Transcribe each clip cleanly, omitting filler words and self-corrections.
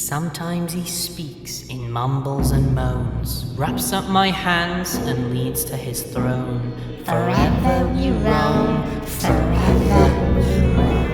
Sometimes he speaks in mumbles and moans, wraps up my hands and leads to his throne. Forever we roam, forever we roam.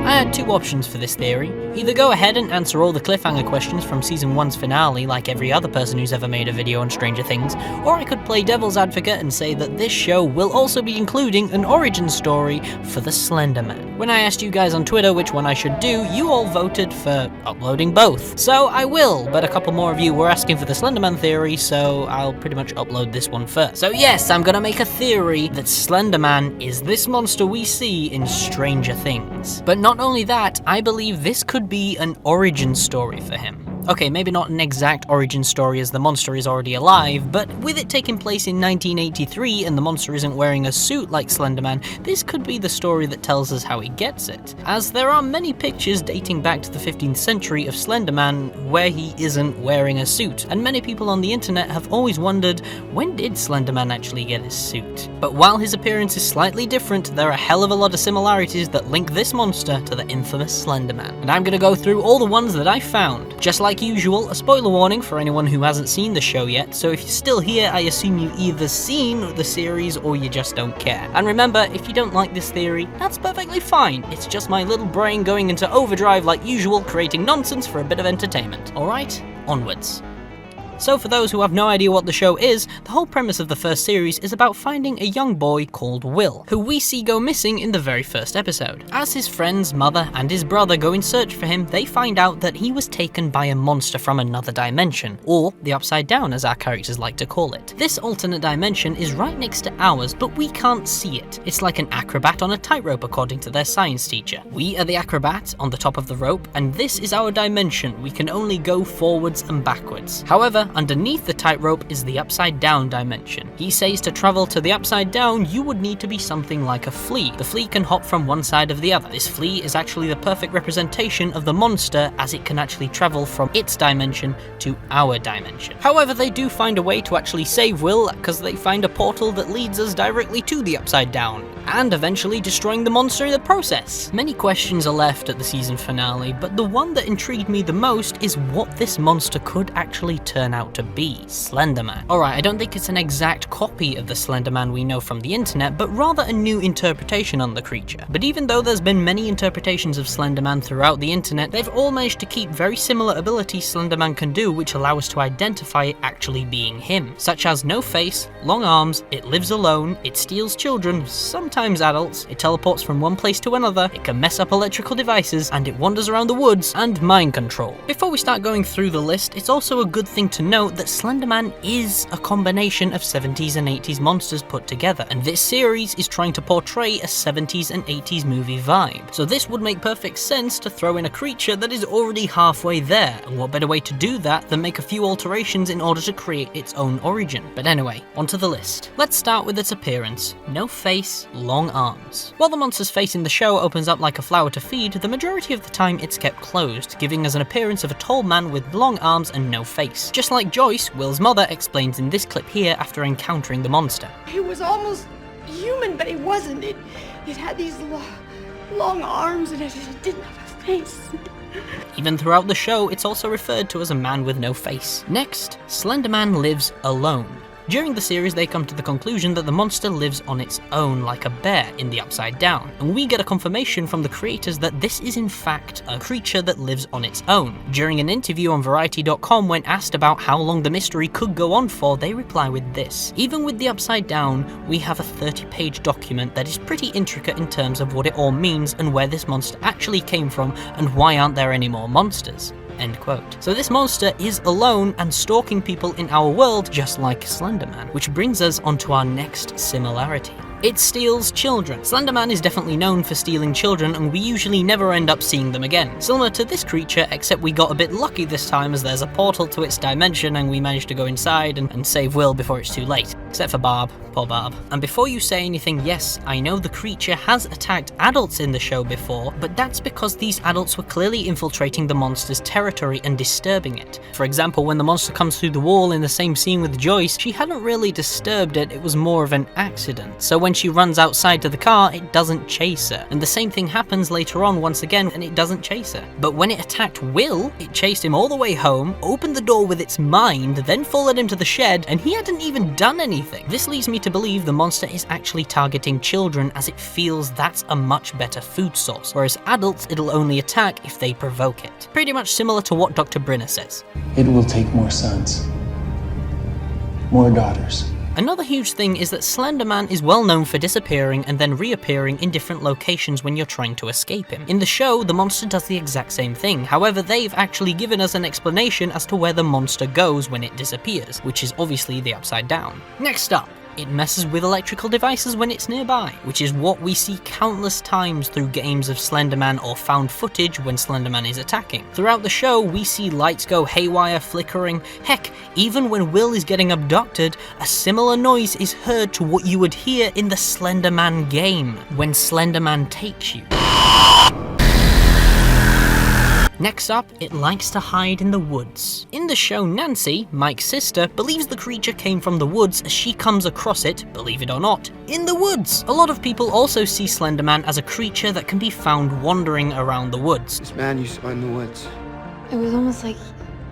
I had two options for this theory. Either go ahead and answer all the cliffhanger questions from Season 1's finale like every other person who's ever made a video on Stranger Things, or I could play devil's advocate and say that this show will also be including an origin story for the Slenderman. When I asked you guys on Twitter which one I should do, you all voted for uploading both. So I will, but a couple more of you were asking for the Slenderman theory, so I'll pretty much upload this one first. So yes, I'm gonna make a theory that Slenderman is this monster we see in Stranger Things. But not only that, I believe this could be an origin story for him. Okay, maybe not an exact origin story as the monster is already alive, but with it taking place in 1983 and the monster isn't wearing a suit like Slenderman, this could be the story that tells us how he gets it. As there are many pictures dating back to the 15th century of Slenderman where he isn't wearing a suit, and many people on the internet have always wondered, when did Slenderman actually get his suit? But while his appearance is slightly different, there are a hell of a lot of similarities that link this monster to the infamous Slenderman. And I'm gonna go through all the ones that I found. Just like usual, a spoiler warning for anyone who hasn't seen the show yet, so if you're still here, I assume you've either seen the series or you just don't care. And remember, if you don't like this theory, that's perfectly fine. It's just my little brain going into overdrive like usual, creating nonsense for a bit of entertainment. Alright, onwards. So for those who have no idea what the show is, the whole premise of the first series is about finding a young boy called Will, who we see go missing in the very first episode. As his friends, mother, and his brother go in search for him, they find out that he was taken by a monster from another dimension, or the Upside Down as our characters like to call it. This alternate dimension is right next to ours, but we can't see it. It's like an acrobat on a tightrope according to their science teacher. We are the acrobat on the top of the rope, and this is our dimension. We can only go forwards and backwards. However, underneath the tightrope is the Upside Down dimension. He says to travel to the Upside Down, you would need to be something like a flea. The flea can hop from one side of the other. This flea is actually the perfect representation of the monster, as it can actually travel from its dimension to our dimension. However, they do find a way to actually save Will, because they find a portal that leads us directly to the Upside Down, and eventually destroying the monster in the process. Many questions are left at the season finale, but the one that intrigued me the most is what this monster could actually turn out to be. Slenderman. Alright, I don't think it's an exact copy of the Slenderman we know from the internet, but rather a new interpretation on the creature. But even though there's been many interpretations of Slenderman throughout the internet, they've all managed to keep very similar abilities Slenderman can do, which allow us to identify it actually being him, such as no face, long arms, it lives alone, it steals children, sometimes adults, it teleports from one place to another, it can mess up electrical devices, and it wanders around the woods, and mind control. Before we start going through the list, it's also a good thing to note that Slenderman is a combination of 70s and 80s monsters put together, and this series is trying to portray a 70s and 80s movie vibe. So this would make perfect sense to throw in a creature that is already halfway there, and what better way to do that than make a few alterations in order to create its own origin. But anyway, onto the list. Let's start with its appearance. No face, long arms. While the monster's face in the show opens up like a flower to feed, the majority of the time it's kept closed, giving us an appearance of a tall man with long arms and no face. Just like Joyce, Will's mother, explains in this clip here after encountering the monster. It was almost human, but it wasn't. It had these long arms and it didn't have a face. Even throughout the show, it's also referred to as a man with no face. Next, Slenderman lives alone. During the series, they come to the conclusion that the monster lives on its own like a bear in the Upside Down, and we get a confirmation from the creators that this is in fact a creature that lives on its own. During an interview on Variety.com, when asked about how long the mystery could go on for, they reply with this: even with the Upside Down, we have a 30-page document that is pretty intricate in terms of what it all means and where this monster actually came from and why aren't there any more monsters. End quote. So this monster is alone and stalking people in our world just like Slenderman, which brings us onto our next similarity. It steals children. Slenderman is definitely known for stealing children, and we usually never end up seeing them again. Similar to this creature, except we got a bit lucky this time as there's a portal to its dimension and we managed to go inside and save Will before it's too late. Except for Barb. Poor Barb. And before you say anything, yes, I know the creature has attacked adults in the show before, but that's because these adults were clearly infiltrating the monster's territory and disturbing it. For example, when the monster comes through the wall in the same scene with Joyce, she hadn't really disturbed it was more of an accident. So when she runs outside to the car, it doesn't chase her. And the same thing happens later on once again, and it doesn't chase her. But when it attacked Will, it chased him all the way home, opened the door with its mind, then followed him to the shed, and he hadn't even done anything. This leads me to believe the monster is actually targeting children, as it feels that's a much better food source, whereas adults it'll only attack if they provoke it. Pretty much similar to what Dr. Brinner says. It will take more sons, more daughters. Another huge thing is that Slenderman is well known for disappearing and then reappearing in different locations when you're trying to escape him. In the show, the monster does the exact same thing, however they've actually given us an explanation as to where the monster goes when it disappears, which is obviously the upside down. Next up, it messes with electrical devices when it's nearby, which is what we see countless times through games of Slenderman or found footage when Slenderman is attacking. Throughout the show, we see lights go haywire, flickering. Heck, even when Will is getting abducted, a similar noise is heard to what you would hear in the Slenderman game, when Slenderman takes you. Next up, it likes to hide in the woods. In the show, Nancy, Mike's sister, believes the creature came from the woods as she comes across it, believe it or not, in the woods. A lot of people also see Slenderman as a creature that can be found wandering around the woods. This man you saw in the woods. It was almost like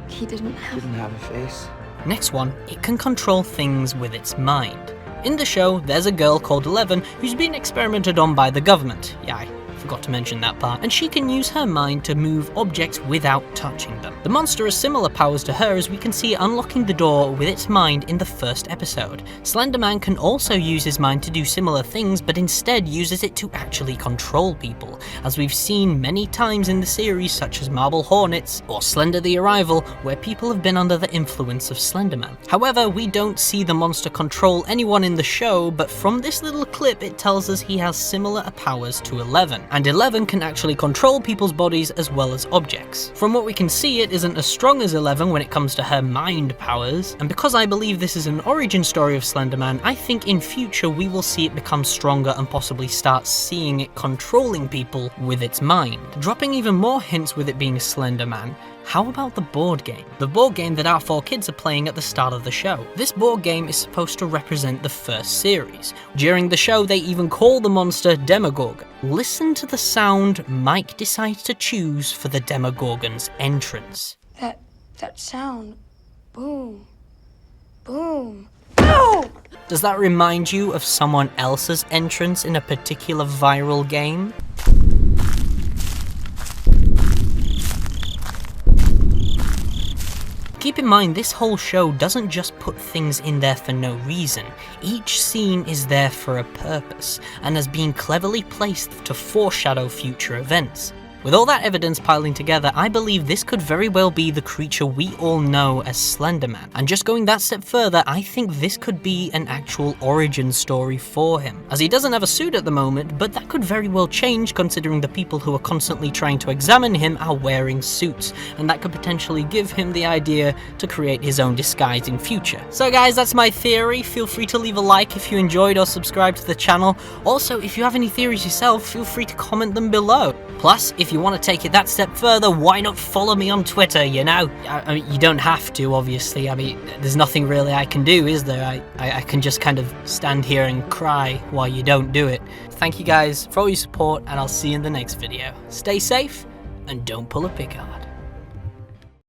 he didn't have a face. Next one, it can control things with its mind. In the show, there's a girl called 11 who's been experimented on by the government. Yeah, I forgot to mention that part. And she can use her mind to move objects without touching them. The monster has similar powers to her, as we can see unlocking the door with its mind in the first episode. Slenderman can also use his mind to do similar things, but instead uses it to actually control people, as we've seen many times in the series, such as Marble Hornets or Slender the Arrival, where people have been under the influence of Slenderman. However, we don't see the monster control anyone in the show, but from this little clip it tells us he has similar powers to 11. And 11 can actually control people's bodies as well as objects. From what we can see, it isn't as strong as 11 when it comes to her mind powers, and because I believe this is an origin story of Slenderman, I think in future we will see it become stronger and possibly start seeing it controlling people with its mind. Dropping even more hints with it being Slenderman, how about the board game? The board game that our 4 kids are playing at the start of the show. This board game is supposed to represent the first series. During the show, they even call the monster Demogorgon. Listen to the sound Mike decides to choose for the Demogorgon's entrance. That sound. Boom. Boom. Ow! Does that remind you of someone else's entrance in a particular viral game? Keep in mind, this whole show doesn't just put things in there for no reason. Each scene is there for a purpose, and has been cleverly placed to foreshadow future events. With all that evidence piling together, I believe this could very well be the creature we all know as Slenderman. And just going that step further, I think this could be an actual origin story for him. As he doesn't have a suit at the moment, but that could very well change considering the people who are constantly trying to examine him are wearing suits, and that could potentially give him the idea to create his own disguise in future. So guys, that's my theory. Feel free to leave a like if you enjoyed or subscribe to the channel. Also, if you have any theories yourself, feel free to comment them below. Plus, if you want to take it that step further, why not follow me on Twitter, you know? I mean, you don't have to, obviously. I mean, there's nothing really I can do, is there? I can just kind of stand here and cry while you don't do it. Thank you guys for all your support, and I'll see you in the next video. Stay safe, and don't pull a Picard.